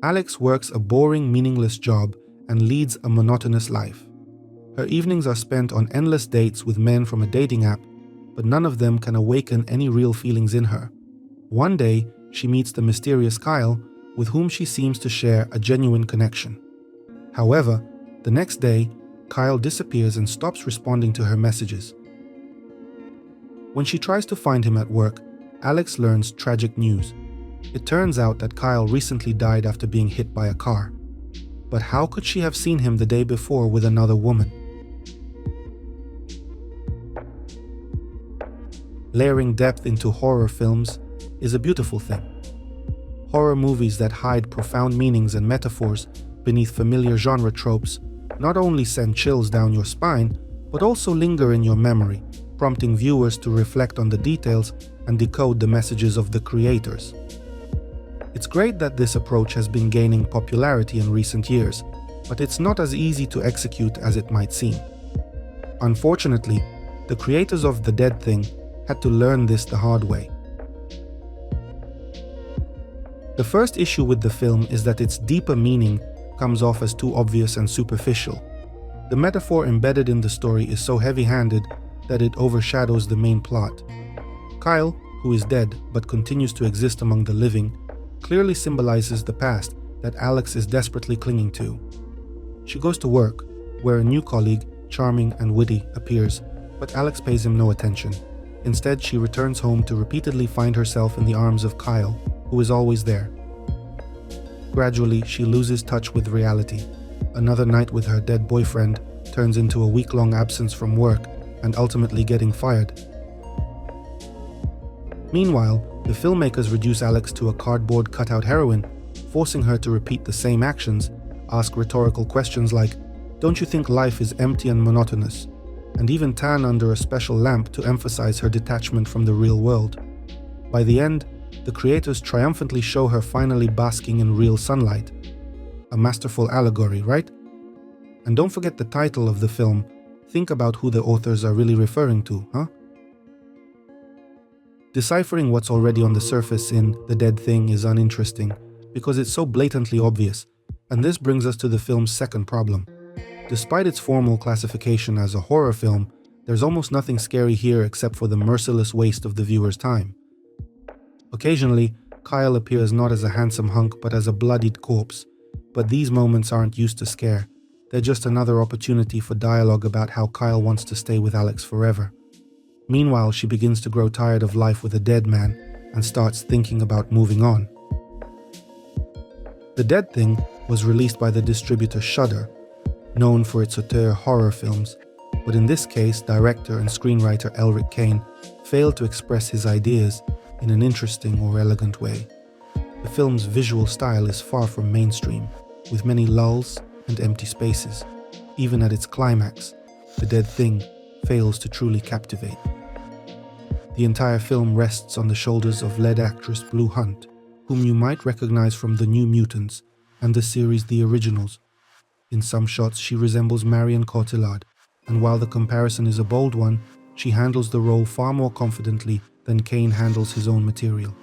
Alex works a boring, meaningless job and leads a monotonous life. Her evenings are spent on endless dates with men from a dating app, but none of them can awaken any real feelings in her. One day, she meets the mysterious Kyle, with whom she seems to share a genuine connection. However, the next day, Kyle disappears and stops responding to her messages. When she tries to find him at work, Alex learns tragic news. It turns out that Kyle recently died after being hit by a car. But how could she have seen him the day before with another woman? Layering depth into horror films is a beautiful thing. Horror movies that hide profound meanings and metaphors beneath familiar genre tropes not only send chills down your spine, but also linger in your memory, prompting viewers to reflect on the details and decode the messages of the creators. It's great that this approach has been gaining popularity in recent years, but it's not as easy to execute as it might seem. Unfortunately, the creators of The Dead Thing had to learn this the hard way. The first issue with the film is that its deeper meaning comes off as too obvious and superficial. The metaphor embedded in the story is so heavy-handed that it overshadows the main plot. Kyle, who is dead but continues to exist among the living, clearly symbolizes the past that Alex is desperately clinging to. She goes to work, where a new colleague, charming and witty, appears, but Alex pays him no attention. Instead, she returns home to repeatedly find herself in the arms of Kyle, who is always there. Gradually, she loses touch with reality. Another night with her dead boyfriend turns into a week-long absence from work and ultimately getting fired. Meanwhile, the filmmakers reduce Alex to a cardboard cutout heroine, forcing her to repeat the same actions, ask rhetorical questions like, "Don't you think life is empty and monotonous?" and even tan under a special lamp to emphasize her detachment from the real world. By the end, the creators triumphantly show her finally basking in real sunlight. A masterful allegory, right? And don't forget the title of the film. Think about who the authors are really referring to, huh? Deciphering what's already on the surface in The Dead Thing is uninteresting because it's so blatantly obvious, and this brings us to the film's second problem. Despite its formal classification as a horror film, there's almost nothing scary here except for the merciless waste of the viewer's time. Occasionally, Kyle appears not as a handsome hunk but as a bloodied corpse, but these moments aren't used to scare. They're just another opportunity for dialogue about how Kyle wants to stay with Alex forever. Meanwhile, she begins to grow tired of life with a dead man and starts thinking about moving on. The Dead Thing was released by the distributor Shudder, known for its auteur horror films, but in this case, director and screenwriter Elric failed to express his ideas in an interesting or elegant way. The film's visual style is far from mainstream, with many lulls and empty spaces. Even at its climax, The Dead Thing fails to truly captivate. The entire film rests on the shoulders of lead actress Blue Hunt, whom you might recognize from The New Mutants and the series The Originals. In some shots, she resembles Marion Cotillard, and while the comparison is a bold one, she handles the role far more confidently than Kane handles his own material.